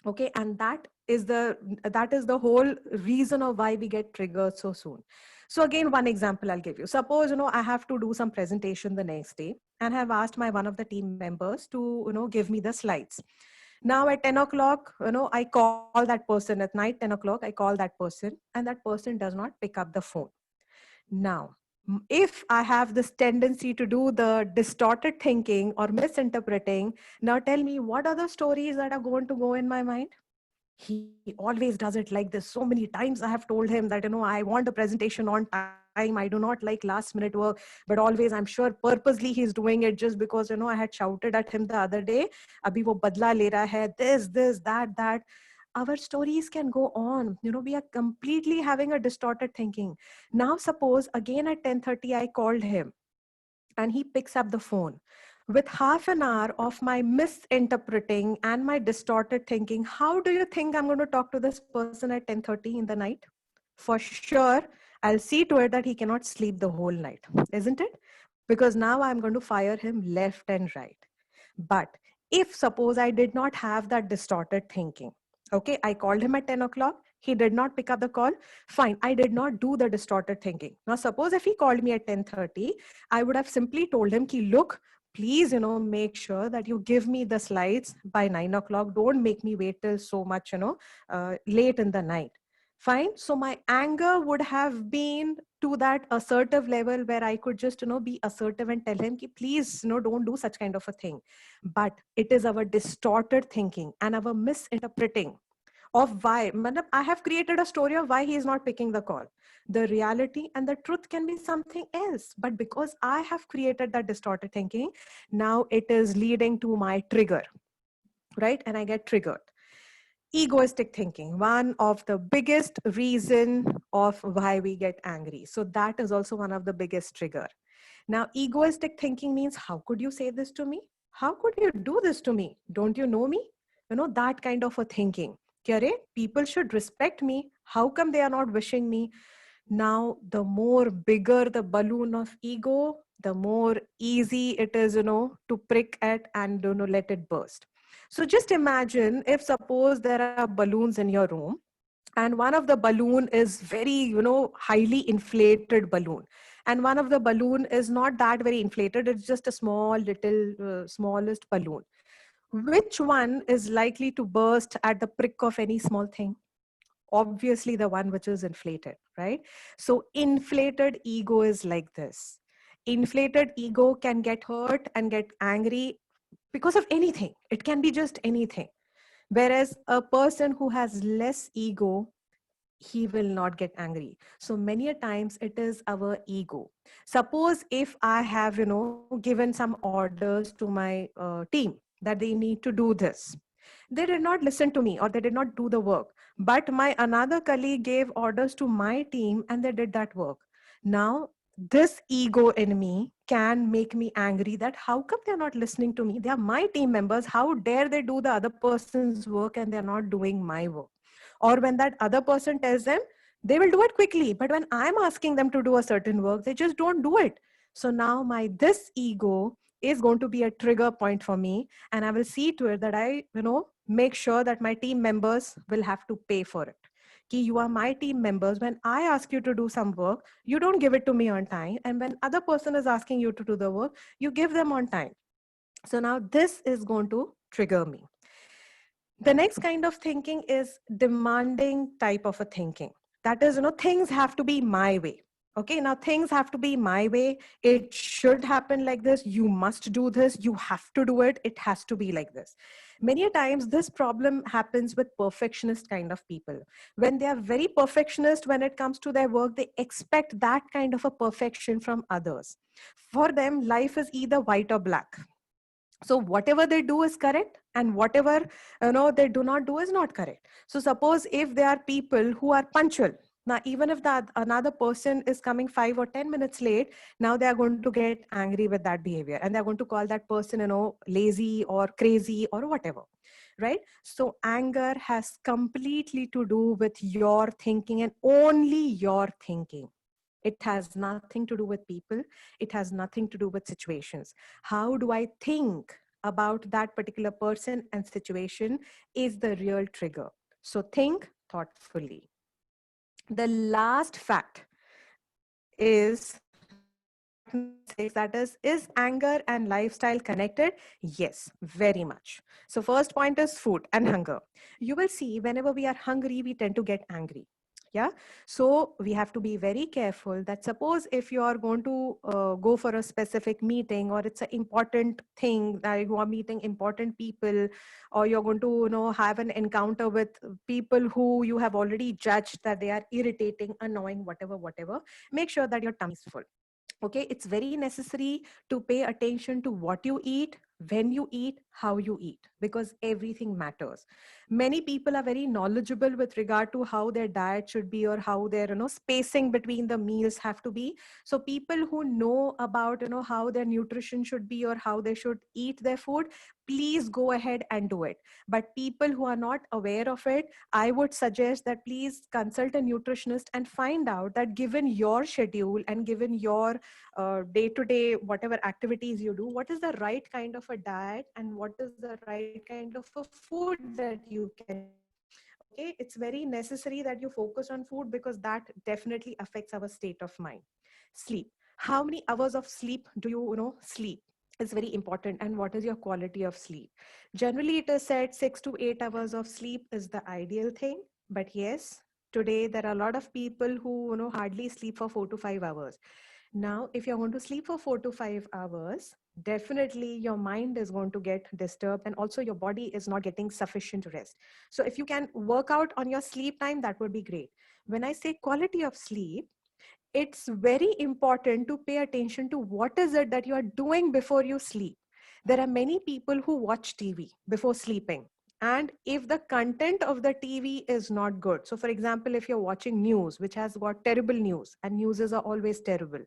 Okay, and that is the whole reason of why we get triggered so soon. So again, one example I'll give you. Suppose, I have to do some presentation the next day and have asked my one of the team members to, give me the slides. Now at 10 o'clock, I call that person at night, 10 o'clock, I call that person, and that person does not pick up the phone. Now, if I have this tendency to do the distorted thinking or misinterpreting, now tell me, what are the stories that are going to go in my mind? He always does it like this. So many times I have told him that, I want a presentation on time. I do not like last minute work, but always I'm sure purposely he's doing it just because, I had shouted at him the other day, abhi wo badla le raha hai, this, that. Our stories can go on. We are completely having a distorted thinking. Now, suppose again at 10:30, I called him and he picks up the phone. With half an hour of my misinterpreting and my distorted thinking, how do you think I'm going to talk to this person at 10:30 in the night? For sure, I'll see to it that he cannot sleep the whole night, isn't it? Because now I'm going to fire him left and right. But if suppose I did not have that distorted thinking, okay, I called him at 10 o'clock, he did not pick up the call, fine, I did not do the distorted thinking. Now, suppose if he called me at 10:30, I would have simply told him, ki, look, please, make sure that you give me the slides by 9 o'clock. Don't make me wait till so much, late in the night. Fine. So my anger would have been to that assertive level where I could just, be assertive and tell him, ki, please, don't do such kind of a thing. But it is our distorted thinking and our misinterpreting of why. I have created a story of why he is not picking the call. The reality and the truth can be something else. But because I have created that distorted thinking, now it is leading to my trigger, right? And I get triggered. Egoistic thinking, one of the biggest reason of why we get angry. So that is also one of the biggest trigger. Now, egoistic thinking means, how could you say this to me? How could you do this to me? Don't you know me? That kind of a thinking. Kyare, people should respect me. How come they are not wishing me? Now, the more bigger the balloon of ego, the more easy it is, to prick at and, let it burst. So just imagine if suppose there are balloons in your room and one of the balloon is very, highly inflated balloon. And one of the balloon is not that very inflated. It's just a small, little, smallest balloon. Which one is likely to burst at the prick of any small thing? Obviously the one which is inflated, right? So inflated ego is like this. Inflated ego can get hurt and get angry because of anything. It can be just anything. Whereas a person who has less ego, he will not get angry. So many a times it is our ego. Suppose if I have, given some orders to my team that they need to do this. They did not listen to me or they did not do the work. But my another colleague gave orders to my team and they did that work. Now, this ego in me can make me angry that how come they're not listening to me? They are my team members. How dare they do the other person's work and they're not doing my work? Or when that other person tells them, they will do it quickly. But when I'm asking them to do a certain work, they just don't do it. So now my this ego is going to be a trigger point for me. And I will see to it that I, make sure that my team members will have to pay for it. Ki, you are my team members. When I ask you to do some work, you don't give it to me on time. And when other person is asking you to do the work, you give them on time. So now this is going to trigger me. The next kind of thinking is demanding type of a thinking. That is, things have to be my way. Okay, now things have to be my way. It should happen like this. You must do this. You have to do it. It has to be like this. Many times this problem happens with perfectionist kind of people. When they are very perfectionist when it comes to their work, they expect that kind of a perfection from others. For them, life is either white or black. So whatever they do is correct and whatever they do not do is not correct. So suppose if there are people who are punctual, now even if that another person is coming 5 or 10 minutes late, now they are going to get angry with that behavior and they're going to call that person lazy or crazy or whatever, right? So anger has completely to do with your thinking and only your thinking. It has nothing to do with people. It has nothing to do with situations. How do I think about that particular person and situation is the real trigger. So think thoughtfully. The last fact is fact number 6, that is anger and lifestyle connected? Yes, very much. So first point is food and hunger. You will see whenever we are hungry, we tend to get angry. Yeah. So we have to be very careful that suppose if you are going to go for a specific meeting, or it's an important thing that you are meeting important people, or you're going to, have an encounter with people who you have already judged that they are irritating, annoying, whatever, make sure that your tummy is full. Okay, it's very necessary to pay attention to what you eat, when you eat, how you eat, because everything matters. Many people are very knowledgeable with regard to how their diet should be, or how their, spacing between the meals have to be. So people who know about, how their nutrition should be, or how they should eat their food, please go ahead and do it. But people who are not aware of it, I would suggest that please consult a nutritionist and find out that given your schedule and given your day-to-day whatever activities you do, what is the right kind of a diet and what is the right kind of a food that you can eat. Okay, it's very necessary that you focus on food, because that definitely affects our state of mind. Sleep. How many hours of sleep do sleep? Is very important. And what is your quality of sleep? Generally it is said 6 to 8 hours of sleep is the ideal thing. But yes, today there are a lot of people who hardly sleep for 4 to 5 hours. Now, if you're going to sleep for 4 to 5 hours, definitely your mind is going to get disturbed, and also your body is not getting sufficient rest. So if you can work out on your sleep time, that would be great. When I say quality of sleep, it's very important to pay attention to what is it that you are doing before you sleep. There are many people who watch TV before sleeping. And if the content of the TV is not good, so for example, if you're watching news, which has got terrible news, and newses are always terrible,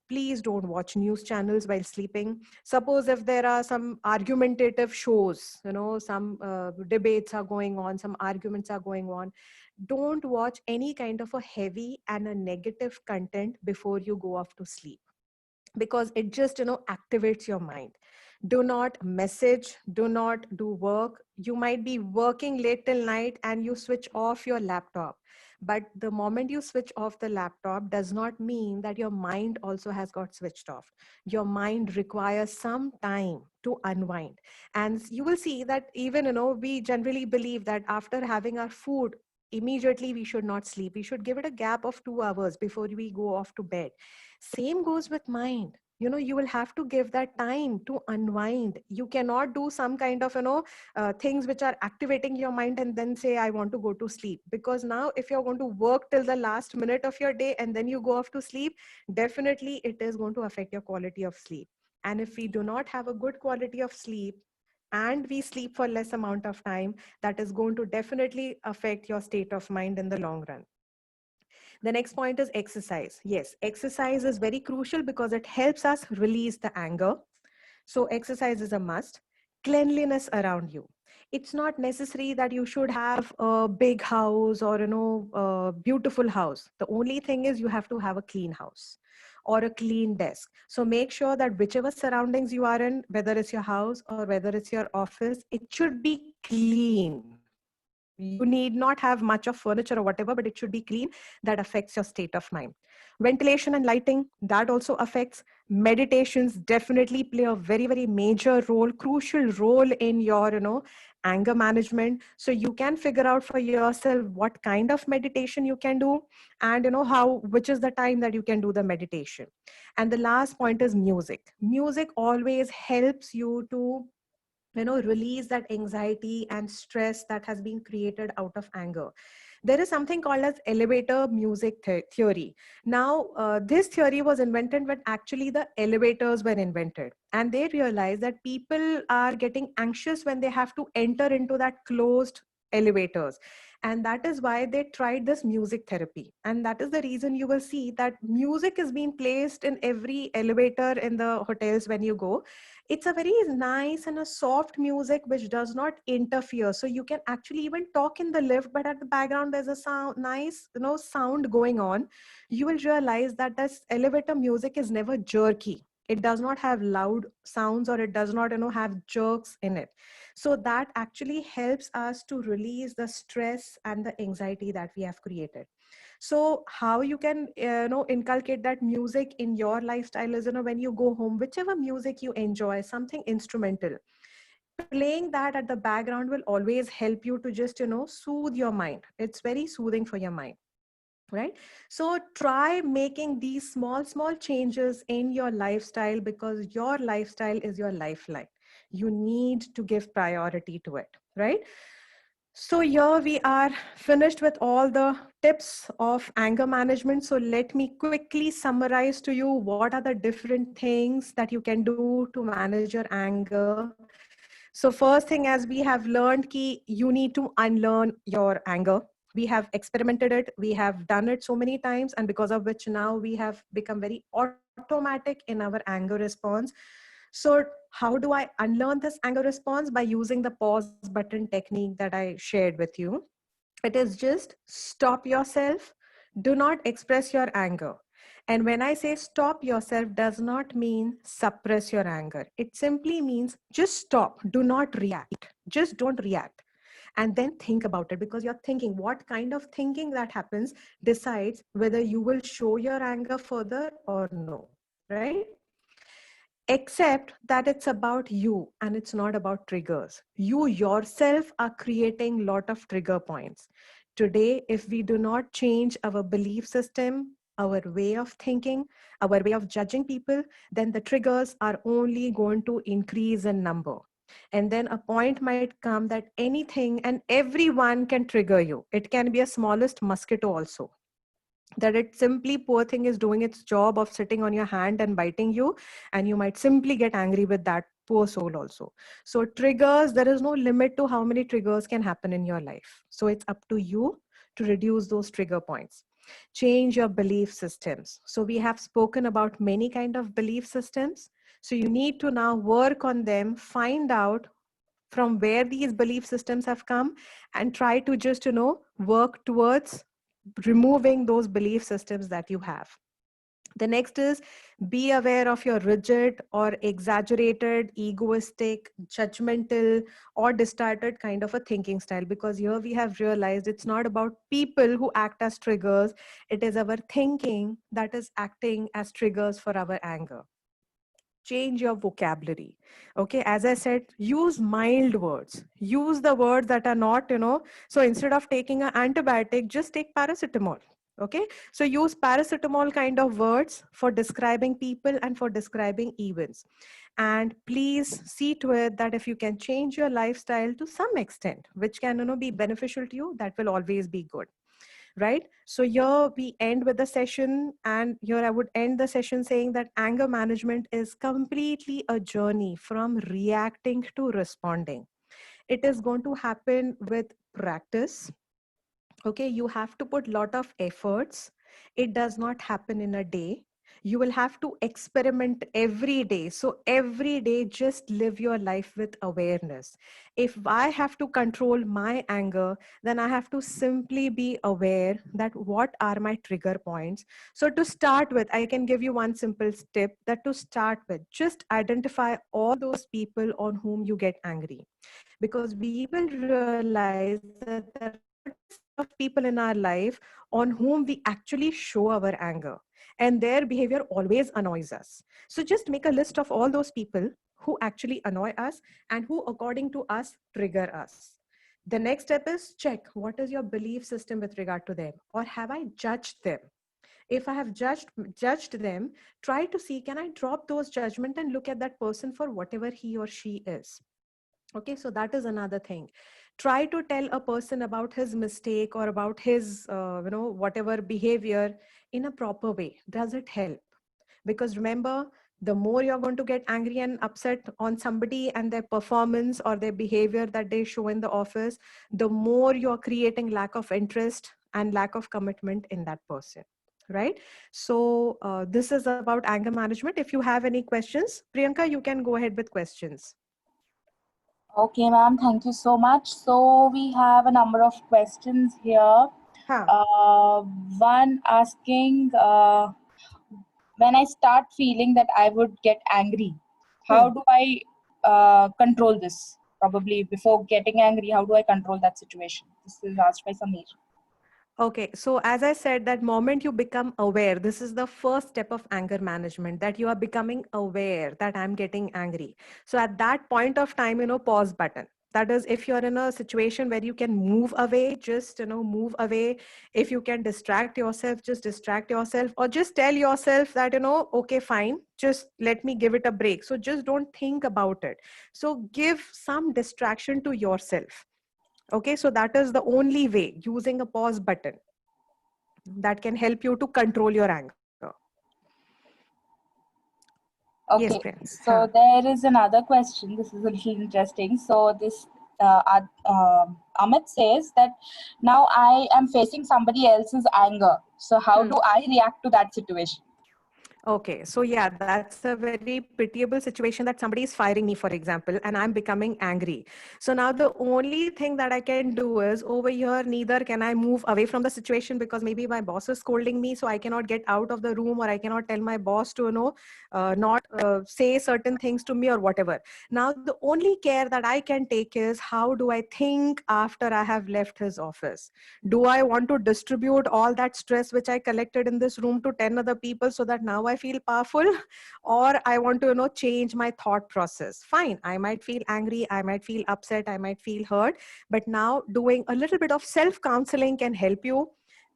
please don't watch news channels while sleeping. Suppose if there are some argumentative shows, some debates are going on, some arguments are going on, don't watch any kind of a heavy and a negative content before you go off to sleep, because it just activates your mind. Do not message, do not do work. You might be working late till night and you switch off your laptop, but the moment you switch off the laptop does not mean that your mind also has got switched off. Your mind requires some time to unwind. And you will see that even we generally believe that after having our food, immediately we should not sleep. We should give it a gap of 2 hours before we go off to bed. Same goes with mind. You will have to give that time to unwind. You cannot do some kind of things which are activating your mind and then say I want to go to sleep, because now if you're going to work till the last minute of your day and then you go off to sleep, definitely it is going to affect your quality of sleep. And if we do not have a good quality of sleep and we sleep for less amount of time, that is going to definitely affect your state of mind in the long run. The next point is exercise. Yes, exercise is very crucial because it helps us release the anger. So exercise is a must. Cleanliness around you. It's not necessary that you should have a big house or a beautiful house. The only thing is you have to have a clean house or a clean desk. So make sure that whichever surroundings you are in, whether it's your house or whether it's your office, it should be clean. You need not have much of furniture or whatever, but it should be clean. That affects your state of mind. Ventilation and lighting, that also affects. Meditations definitely play a very, very major role, crucial role in your, anger management. So you can figure out for yourself what kind of meditation you can do, and which is the time that you can do the meditation. And the last point is music. Music always helps you to release that anxiety and stress that has been created out of anger. There is something called as elevator music theory. Now this theory was invented when actually the elevators were invented, and they realized that people are getting anxious when they have to enter into that closed elevators, and that is why they tried this music therapy. And that is the reason you will see that music is being placed in every elevator in the hotels when you go. It's a very nice and a soft music which does not interfere, so you can actually even talk in the lift, but at the background there's a sound, nice sound going on. You will realize that this elevator music is never jerky. It does not have loud sounds, or it does not have jerks in it. So that actually helps us to release the stress and the anxiety that we have created. So how you can inculcate that music in your lifestyle is, when you go home, whichever music you enjoy, something instrumental, playing that at the background will always help you to just soothe your mind. It's very soothing for your mind. right? So try making these small changes in your lifestyle, because your lifestyle is your lifeline. You need to give priority to it, right? So here we are finished with all the tips of anger management. So let me quickly summarize to you what are the different things that you can do to manage your anger. So first thing, as we have learned, you need to unlearn your anger. We have experimented it, we have done it so many times, and because of which now we have become very automatic in our anger response. So how do I unlearn this anger response? By using the pause button technique that I shared with you. It is just stop yourself. Do not express your anger. And when I say stop yourself, does not mean suppress your anger. It simply means just stop. Do not react. Just don't react. And then think about it, because you're thinking, what kind of thinking that happens decides whether you will show your anger further or no, right? Except that it's about you and it's not about triggers. You yourself are creating lot of trigger points. Today, if we do not change our belief system, our way of thinking, our way of judging people, then the triggers are only going to increase in number. And then a point might come that anything and everyone can trigger you. It can be a smallest mosquito also, that it simply, poor thing, is doing its job of sitting on your hand and biting you, and you might simply get angry with that poor soul also. So triggers, there is no limit to how many triggers can happen in your life. So it's up to you to reduce those trigger points. Change your belief systems. So we have spoken about many kind of belief systems. So you need to now work on them, find out from where these belief systems have come, and try to just work towards removing those belief systems that you have. The next is, be aware of your rigid or exaggerated, egoistic, judgmental, or distorted kind of a thinking style, because here we have realized it's not about people who act as triggers, it is our thinking that is acting as triggers for our anger. Change your vocabulary. Okay, as I said, use mild words. Use the words that are not, so instead of taking an antibiotic, just take paracetamol. Okay, so use paracetamol kind of words for describing people and for describing events. And please see to it that if you can change your lifestyle to some extent, which can be beneficial to you, that will always be good, right? So here we end with the session, and here I would end the session saying that anger management is completely a journey from reacting to responding. It is going to happen with practice. Okay, you have to put lot of efforts. It does not happen in a day. You will have to experiment every day. So every day, just live your life with awareness. If I have to control my anger, then I have to simply be aware that what are my trigger points. So to start with, I can give you one simple tip, that to start with, just identify all those people on whom you get angry, because we will realize that there are certain set of people in our life on whom we actually show our anger, and their behavior always annoys us. So just make a list of all those people who actually annoy us and who according to us trigger us. The next step is check what is your belief system with regard to them, or have I judged them? If I have judged them, try to see, can I drop those judgment and look at that person for whatever he or she is. Okay, so that is another thing. Try to tell a person about his mistake or about his, whatever behavior in a proper way. Does it help? Because remember, the more you're going to get angry and upset on somebody and their performance or their behavior that they show in the office, the more you're creating lack of interest and lack of commitment in that person. Right? So this is about anger management. If you have any questions, Priyanka, you can go ahead with questions. Okay, ma'am, thank you so much. So we have a number of questions here. Huh. One asking, when I start feeling that I would get angry, how do I control this? Probably before getting angry, how do I control that situation? This is asked by Samir. Okay, so as I said, that moment you become aware, this is the first step of anger management, that you are becoming aware that I'm getting angry. So at that point of time, pause button. That is, if you're in a situation where you can move away, just, move away. If you can distract yourself, just distract yourself, or just tell yourself that, okay, fine, just let me give it a break. So just don't think about it. So give some distraction to yourself. Okay, so that is the only way, using a pause button, that can help you to control your anger. Yes, Okay, Prince. Huh. so there is another question. This is a little interesting. So this Amit says that now I am facing somebody else's anger. So how do I react to that situation? Okay, so yeah, that's a very pitiable situation that somebody is firing me, for example, and I'm becoming angry. So now the only thing that I can do is, over here, neither can I move away from the situation because maybe my boss is scolding me, so I cannot get out of the room, or I cannot tell my boss to, not say certain things to me or whatever. Now, the only care that I can take is, how do I think after I have left his office? Do I want to distribute all that stress which I collected in this room to 10 other people so that now I feel powerful? Or I want to, change my thought process? Fine, I might feel angry, I might feel upset, I might feel hurt, but now doing a little bit of self counseling can help you.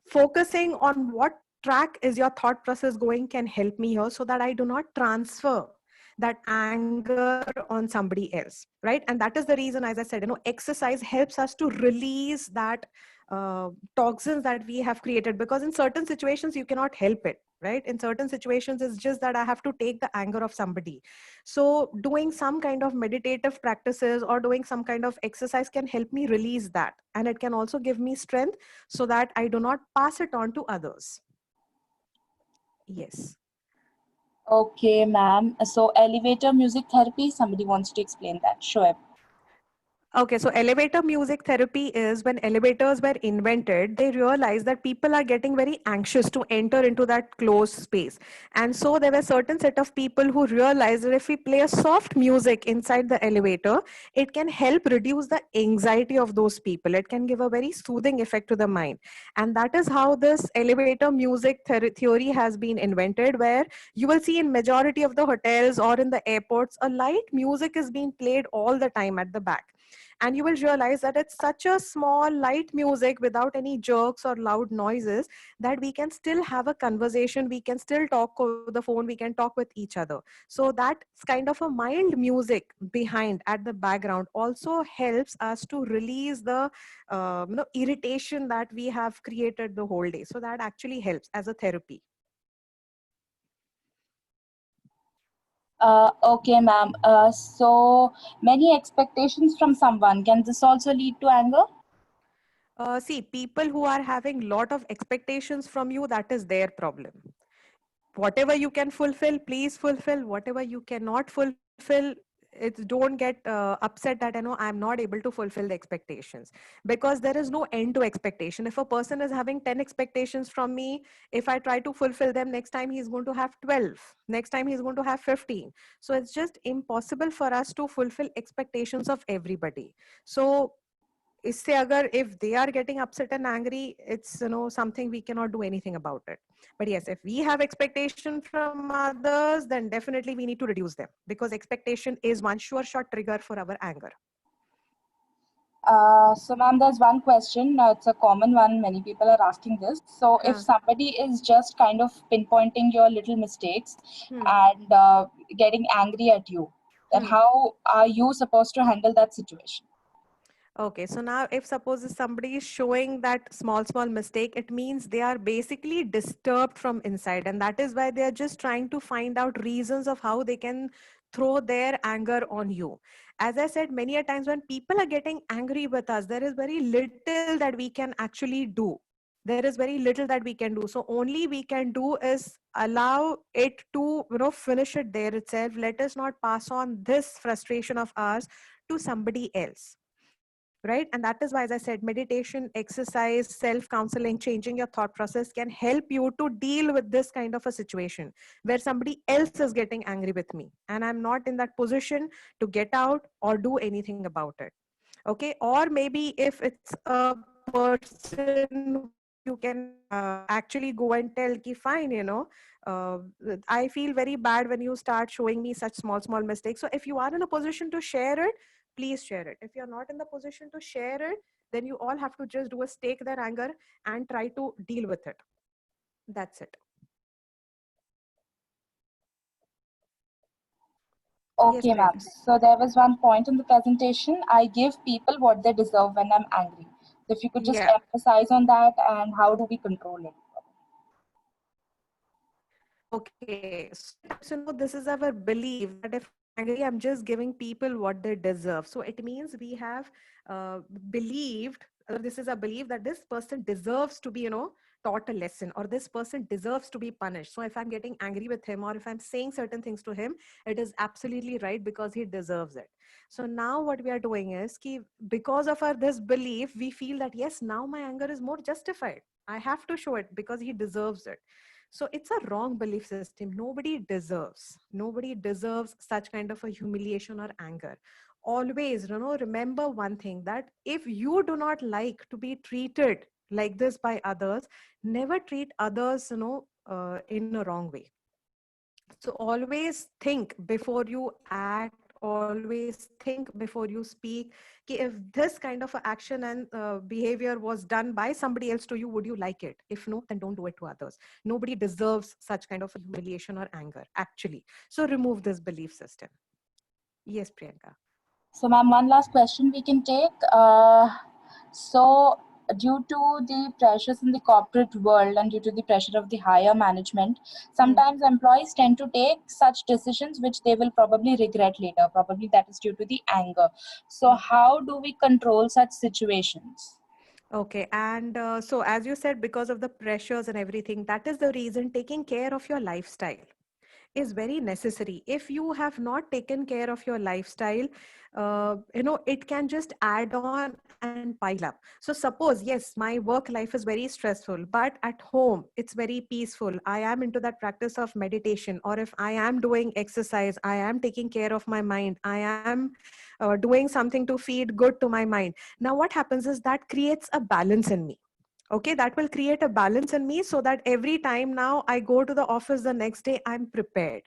Focusing on what track is your thought process going can help me here, so that I do not transfer that anger on somebody else, right? And that is the reason, as I said, exercise helps us to release that toxins that we have created, because in certain situations you cannot help it, right? In certain situations it's just that I have to take the anger of somebody. So doing some kind of meditative practices or doing some kind of exercise can help me release that, and it can also give me strength so that I do not pass it on to others. Yes. Okay, ma'am. So elevator music therapy, somebody wants to explain that. Sure. Okay, so elevator music therapy is, when elevators were invented, they realized that people are getting very anxious to enter into that closed space. And so there were certain set of people who realized that if we play a soft music inside the elevator, it can help reduce the anxiety of those people. It can give a very soothing effect to the mind. And that is how this elevator music theory has been invented, where you will see in majority of the hotels or in the airports, a light music is being played all the time at the back. And you will realize that it's such a small light music without any jerks or loud noises, that we can still have a conversation, we can still talk over the phone, we can talk with each other. So that kind of a mild music behind at the background also helps us to release the irritation that we have created the whole day. So that actually helps as a therapy. Okay, ma'am. So many expectations from someone. Can this also lead to anger? See, people who are having lot of expectations from you, that is their problem. Whatever you can fulfill, please fulfill. Whatever you cannot fulfill, it's don't get upset that I'm not able to fulfill the expectations, because there is no end to expectation. If a person is having 10 expectations from me, if I try to fulfill them, next time he's going to have 12, next time he's going to have 15. So it's just impossible for us to fulfill expectations of everybody. So इससे अगर if they are getting upset and angry, it's something we cannot do anything about it. But yes, if we have expectation from others, then definitely we need to reduce them, because expectation is one sure shot trigger for our anger. So, ma'am, there's one question. It's a common one. Many people are asking this. So, if somebody is just kind of pinpointing your little mistakes and getting angry at you, then how are you supposed to handle that situation? Okay, so now if suppose somebody is showing that small mistake, it means they are basically disturbed from inside, and that is why they are just trying to find out reasons of how they can throw their anger on you. As I said many a times, when people are getting angry with us, there is very little that we can actually do. There is very little that we can do. So only we can do is allow it to finish it there itself. Let us not pass on this frustration of ours to somebody else, right? And that is why, as I said, meditation, exercise, self-counseling, changing your thought process can help you to deal with this kind of a situation where somebody else is getting angry with me and I'm not in that position to get out or do anything about it. Okay, or maybe if it's a person who you can actually go and tell ki fine, uh, I feel very bad when you start showing me such small mistakes. So if you are in a position to share it, please share it. If you're not in the position to share it, then you all have to just do a stake their anger and try to deal with it. That's it. Yes, Okay, ma'am. Priyanka. So there was one point in the presentation. I give people what they deserve when I'm angry. If you could just Yeah. emphasize on that, and how do we control it? Okay, so this is our belief that if I'm angry, I'm just giving people what they deserve. So it means we have believed, this is a belief that this person deserves to be, taught a lesson, or this person deserves to be punished. So if I'm getting angry with him, or if I'm saying certain things to him, it is absolutely right because he deserves it. So now what we are doing is, because of our this belief, we feel that yes, now my anger is more justified. I have to show it because he deserves it. So it's a wrong belief system. Nobody deserves such kind of a humiliation or anger. Always, remember one thing, that if you do not like to be treated like this by others, never treat others, in a wrong way. So always think before you act, always think before you speak. If this kind of a action and behavior was done by somebody else to you, would you like it? If no, then don't do it to others. Nobody deserves such kind of a humiliation or anger, actually. So remove this belief system. Yes, Priyanka. So, ma'am, one last question we can take. So, due to the pressures in the corporate world and due to the pressure of the higher management, sometimes employees tend to take such decisions which they will probably regret later. Probably that is due to the anger. So, how do we control such situations? Okay, and so as you said, because of the pressures and everything, that is the reason taking care of your lifestyle is very necessary. If you have not taken care of your lifestyle, it can just add on and pile up. So suppose, yes, my work life is very stressful, but at home it's very peaceful. I am into that practice of meditation, or if I am doing exercise, I am taking care of my mind, I am doing something to feed good to my mind. Now what happens is that creates a balance in me. Okay, that will create a balance in me, so that every time now I go to the office the next day, I'm prepared.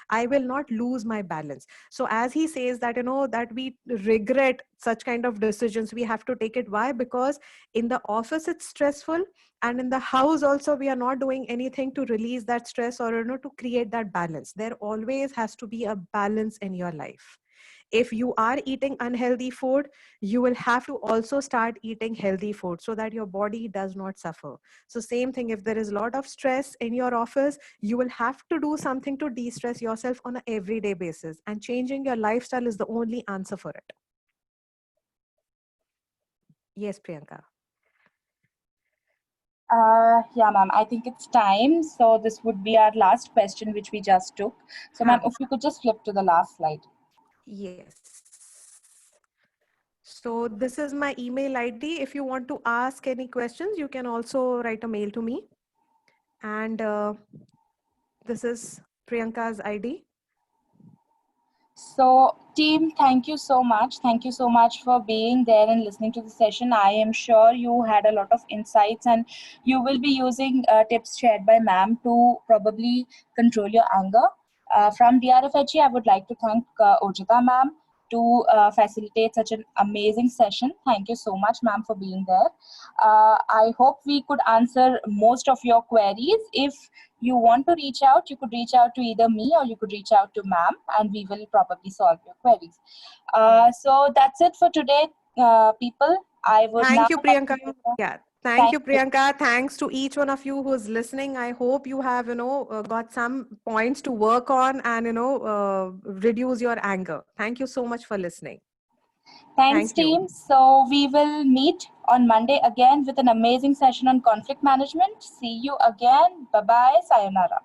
I will not lose my balance. So as he says that, that we regret such kind of decisions, we have to take it. Why? Because in the office it's stressful, and in the house also we are not doing anything to release that stress, or to create that balance. There always has to be a balance in your life. If you are eating unhealthy food, you will have to also start eating healthy food, so that your body does not suffer. So same thing, if there is a lot of stress in your office, you will have to do something to de-stress yourself on an everyday basis, and changing your lifestyle is the only answer for it. Yes, Priyanka. Yeah, ma'am, I think it's time. So this would be our last question, which we just took. So, ma'am, if you could just flip to the last slide. Yes. So this is my email ID. If you want to ask any questions, you can also write a mail to me. And this is Priyanka's ID. So, team, thank you so much. Thank you so much for being there and listening to the session. I am sure you had a lot of insights, and you will be using tips shared by ma'am to probably control your anger. From DRFHE, I would like to thank Ojita ma'am to facilitate such an amazing session. Thank you so much, ma'am, for being there. I hope we could answer most of your queries. If you want to reach out, you could reach out to either me or you could reach out to ma'am, and we will probably solve your queries. So that's it for today, people. I would now Thank you, like to Priyanka. give a Yeah. Thank thank you, you. Priyanka. Thanks to each one of you who's listening. I hope you have, got some points to work on, and, reduce your anger. Thank you so much for listening. Thanks, Thank you. team. So we will meet on Monday again with an amazing session on conflict management. See you again. Bye bye. Sayonara.